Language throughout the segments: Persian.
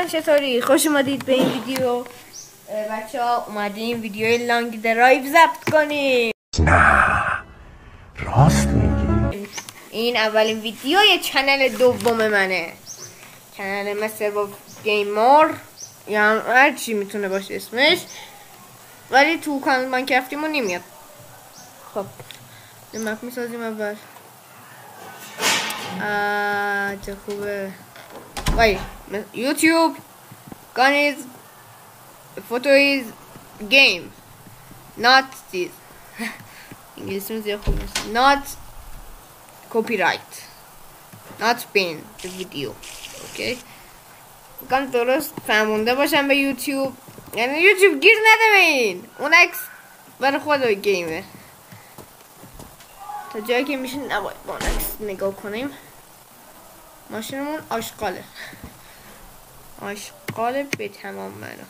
دوستان چطوری؟ خوش اومدید به این ویدیو. بچه ها اومدیم ویدیوی لانگ درایو ضبط کنیم. نه راست میگی؟ این اولین ویدیوی چنل دوم منه. چنل مستر باب گیمر یا هر چی میتونه باشه اسمش، ولی تو کانال ماینکرافتیمون نمیاد. خب مپ میسازیم اول. چه خوبه. وای یوتیوب گانیز فوتویز گیم not this انگلیسی زیاد خوب نیست. not copyright not ban the video. اوکی بگم درست فهمونده باشم به یوتیوب، یعنی یوتیوب گیر نده به این. اون عکس برای خود گیمه، تا جایی که میشه نباید با اون عکس نگاه کنیم. ماشینمون آشغاله، آشغاله به تمام معنا.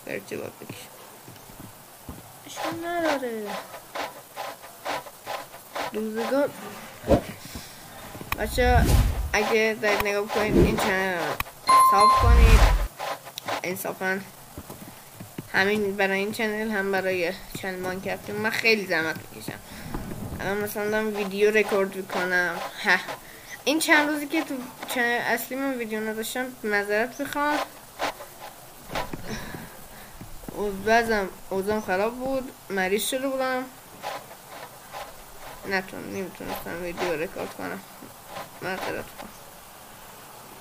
ارتباط بکشم اشکال نداره. روزگار بچه اگه دارید نگاه کنید این چنل رو ساب کنید. انصافا همین برای این چنل هم برای چنل ماینکرافت من خیلی زحمت میکشم. الان مثلا دارم ویدیو رکورد میکنم. این چند روزی که تو چنل اصلی من ویدیو نداشتم معذرت میخوام. اوضاعم خراب بود، مریض شده بودم، نمیتونستم ویدیو رکورد کنم، معذرت میخوام.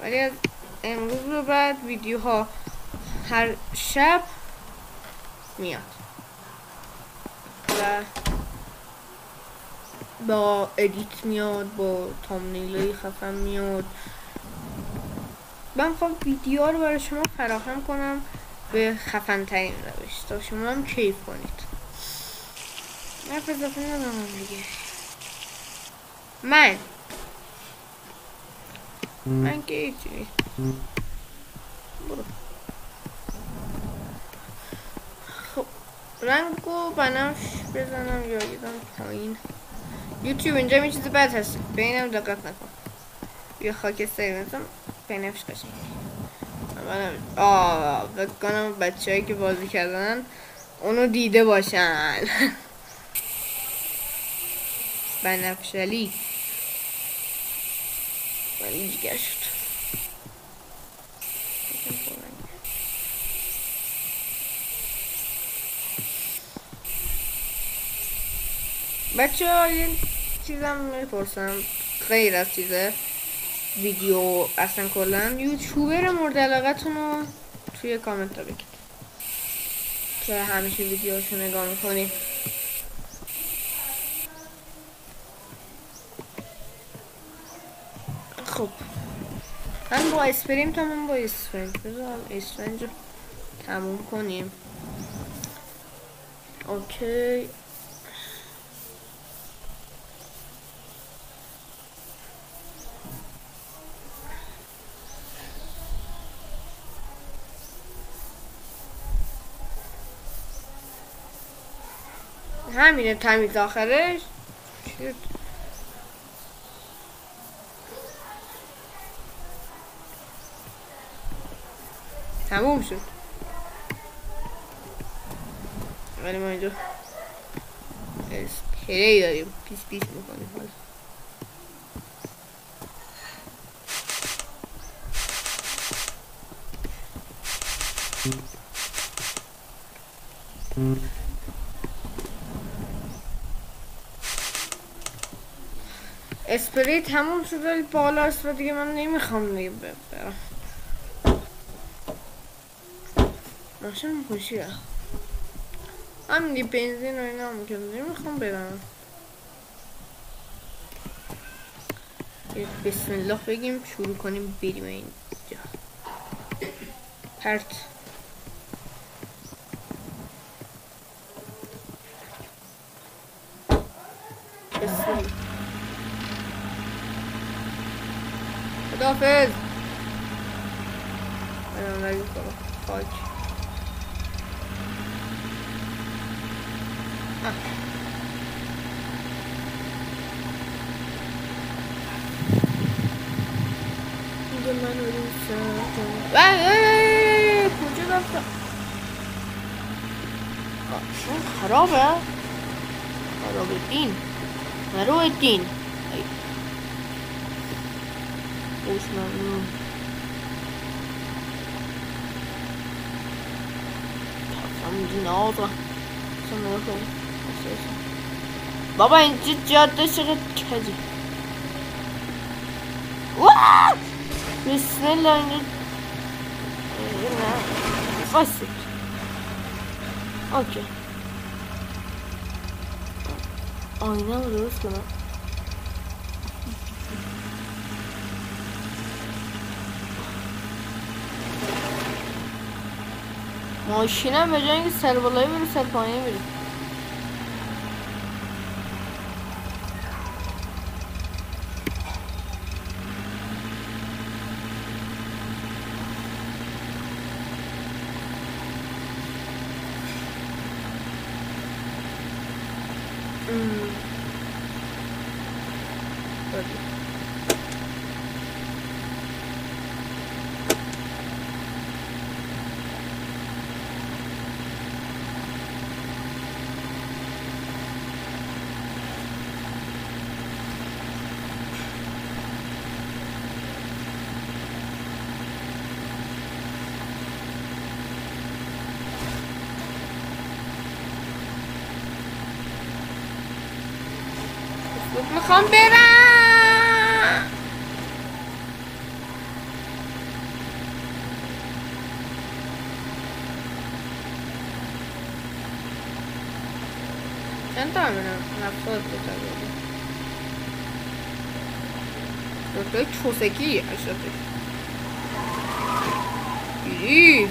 ولی از امروز به بعد ویدیوها هر شب میاد و با ادیت میاد، با تامنیلای خفن میاد. من خواهم ویدیو رو برای شما فراهم کنم به خفن ترین روش تا شما هم کیف کنید. حرف اضافه ندارم دیگه. من که هیچی. برو. خب رنگو بنفش بزنم یا یدم پایین. یوتیوب اینجا می چیزی بد هست، به اینم دقت نکن. یا خاکستری بزنم بنفش قشنگ. بکنم بچه هایی که بازی کردن اونو دیده باشن. بنفشلی ولی جگر شد. بچه ها یه چیزم میپرسم غیر از چیزه ویدیو، اصلا کلن یوتیوبر مورد علاقتون رو توی کامنت ها بگید که همیشه ویدیوشو نگاه میکنیم. خب من با اسپریم تموم با اسفنج بذارم اسفنج رو تموم کنیم. اوکی همینه تمیز آخرش. تموم شد. ولی ما اینجا اسپری داریم پیس میکنیم. حالا اسپری تموم شد ولی بالا است و دیگه من نمیخوام دیگه برم. ماشین خوشیه همین دیگه بنزین و اینا هم که نمیخوام برم. بسم الله بگیم شروع کنیم بریم اینجا. پرت بسم الله. خداحافظ. الان رگی کنم خاک. دیگه من رو خرابه خراب الدين مروع الدين أي خوش ممنون تفهم جنازة سنوكم أساسا بابا اینجا جاده چقدر کجی واااا بسم الله اینجا فاسد اوکی آینه رو درست کنم ماشینم به جای اینکه سر بالایی بره سر پایینی بره میخوام برم چند تا همینم 70 تا دکتر چوسکی 80 گریف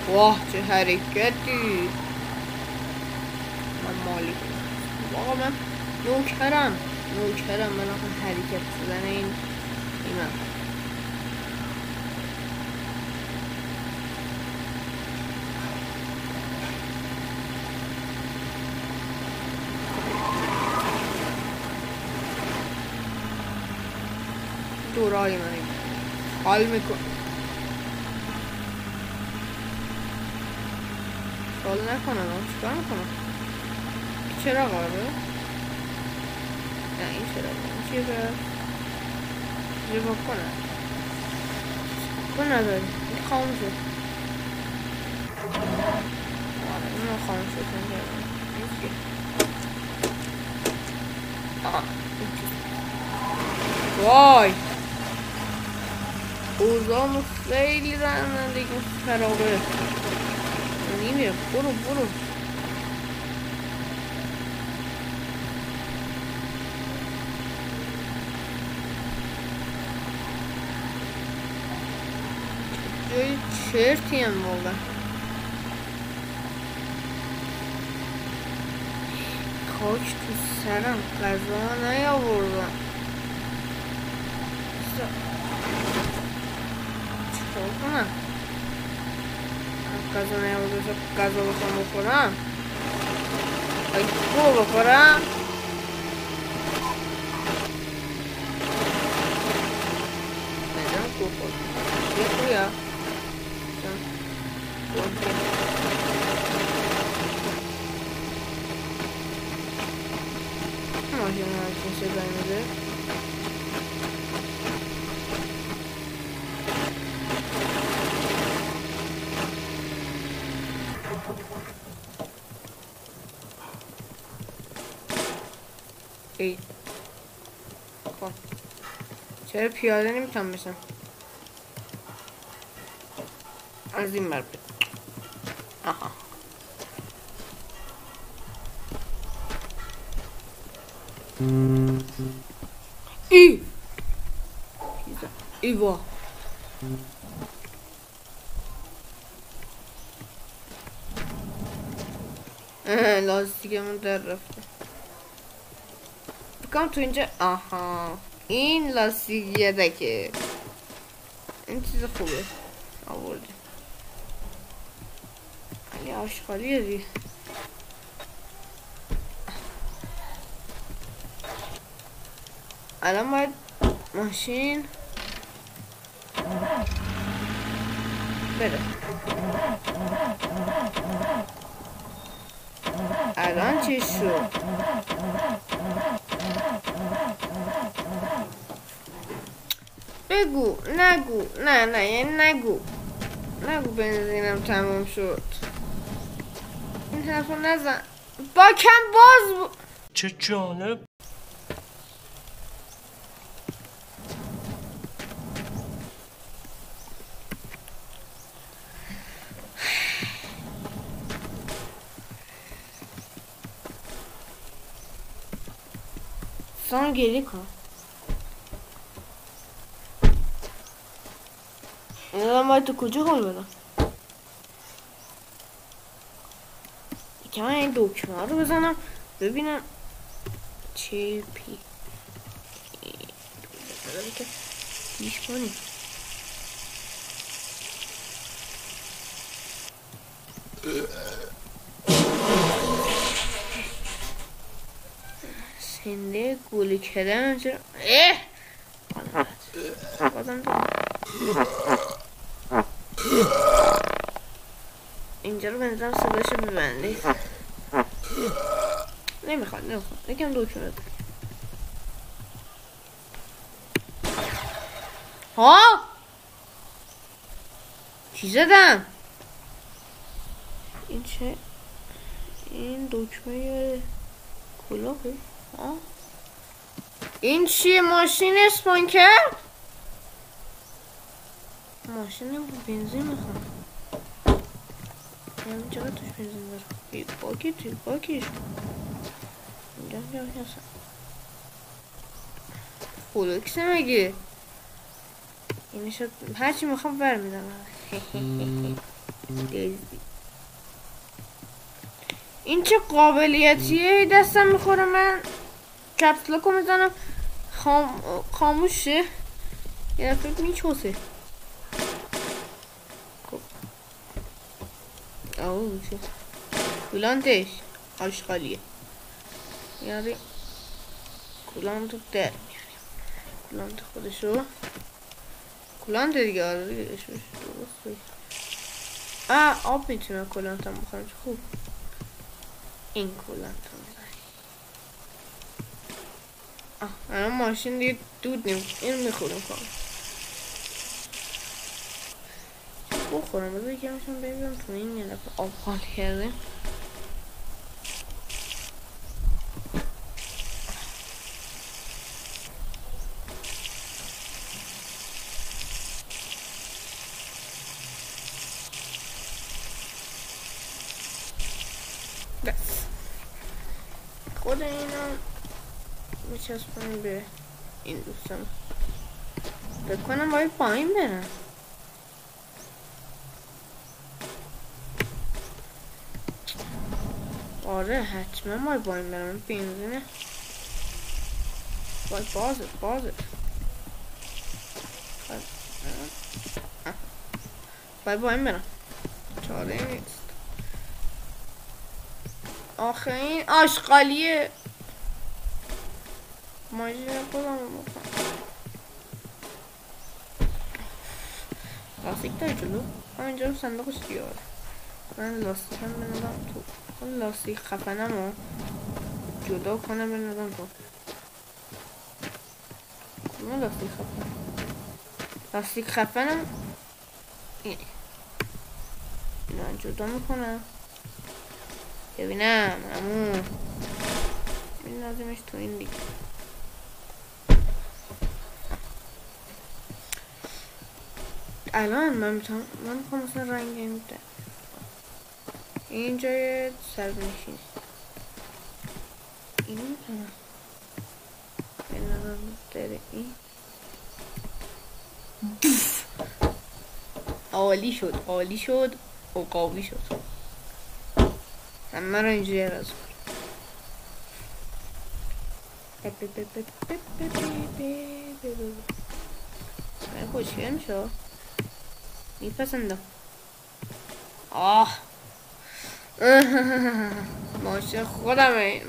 واه چه حرکتی من مالی واقعا من نوکرم من آخه حرکت شدن این ایمم دورای من حال میکن حال نکنم چیکار میکنم چرا قراره؟ نه این چرا قراره چیه جبا کنه نداری این خام شد آره این خام شد نیست وای اوزامو خیلی رنندگی خرابه نمیره برو جای چرتی هم واقعا خاک تو سرم غذا نیاوردم چطور کنم غذا نیاوردم غذا بخوام بخورم اگه تو بخورم نجام تو خورم یه خویا ماشین هرچین صدای میده ای خب چرا پیاده نمیتونم بشم از این بر بید آها ایوا لاستیکمون در رفته بکنم تو اینجا آها این لاستیکیه ده که این چیز خوبه آورده ولی آشغالیه دیگه الان باید ماشین بره الان چی شد؟ بگو نگو نه یعنی نگو بنزینم تموم شد. این حرفو نزن با کم باز بود. چه جالب. سان گلی کن. این آدم باید تو کجا حال بدم؟ که من این دکمه رو بزنم ببینم چه پیش کنیم. سنده گولی کردن چرا؟ بازم اینجا رو بنظرم صداشو ببنده. نمیخواد یکم دکمه بزن. ها چی زدم؟ این چه؟ این دکمه کلاهه؟ این چیه؟ ماشین اسپان کرد؟ ماشین بنزین میخوام. من چرا توش بنزین دارم؟ باکیش اینجا هستم. فولکسه مگه؟ اینه شد هرچی میخوام برمیدم. این چه قابلیتیه دستم میخوره من کپسلکو میزنم خاموشه یه دفعه میچوسه. اوه چه کولانتش آشغالیه. یاری کولانت رو در میاریم. کولانت خودشو کولانت دیگه آره دیگه درسته. آب میتونم کولانت هم بخورم چه خوب. این کولانت رو میبریم. الان ماشین دیگه دود نیم. این میخورم کنم بخورم بذار یکمشون ببینم تو این یه دفعه آب حال کرده. بس خود اینا میچسبونیم به این دوستم. بکنم باید پایین برم. آره حتما باید پایین برم. بنزینه باید بازه باید پایین برم. چاره نیست. آخه این آشغالیه. ماجی خودم رو بکنم. لاستیک داری جلو؟ همینجا رو صندوقش دیاره. من لاستیکم بندازم تو. اون لاستیک خفنم رو جدا کنم بندازم تو. کدوم لاستیک خفنم اینه. اینا جدا میکنم ببینم همون میندازیمش تو این دیگه. الان من میخوام مثلا رنگ میده. این جای سربنشینه. اینو میتونم بندازم داره این. عالی شد عقابی شد. همه رو اینجوری عوض کنم. من خوشگل میشه میپسندم. ماشین خودمه.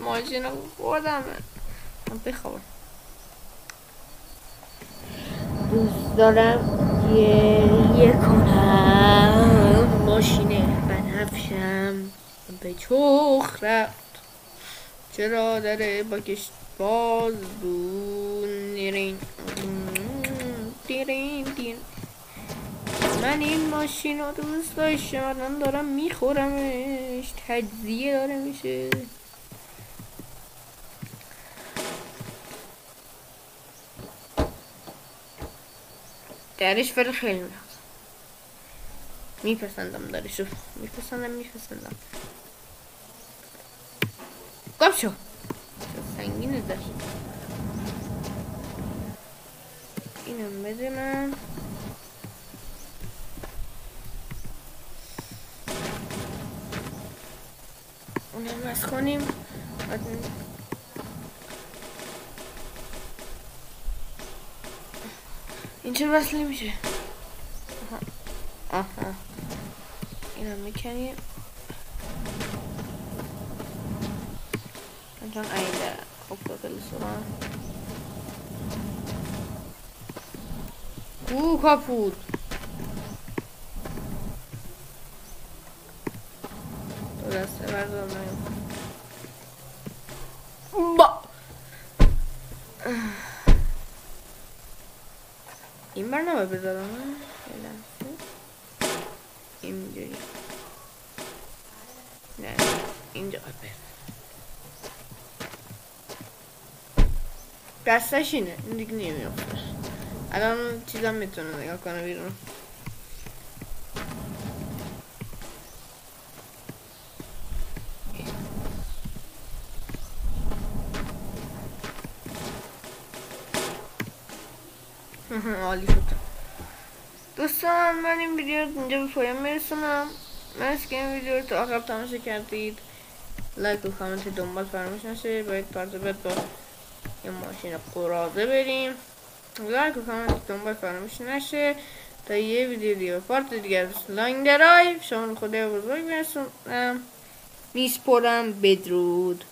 من بخوابم. دوست دارم گریه کنم. ماشین بنفشم به چخ رفت. چرا داره با کشت باز دون دیرین دیرین من این ماشین رو دوست داشتم الان دارم میخورمش تجزیه داره میشه درش فرق خیلی میپسندم درشو میپسندم گم شو سنگینه در اینم بده من اونم بس کنیم این چه وصله میشه آها اینم میکنیم Kan ada också tulisan. Kaput. Då läser jag det med. این برنامه بذارم اینجوری نه اینجا بذارم دستش اینه این دیگه نمیافته الان چیزم میتونه نگاه کنه بیرون عالی شد دوستان من این ویدیو اینجا به پایان میرسونم مرسی که این ویدیو رو تا آخر تماشا کردید لایک و کامنت دنبال فراموش نشه باید پرتبت با یه ماشین قراضه بریم لایک و کامنت دنبال فراموش نشه تا یه ویدیو دیگه پارت دیگه لانگ درایو شما خدای بزرگ برسونم میسپرم بدرود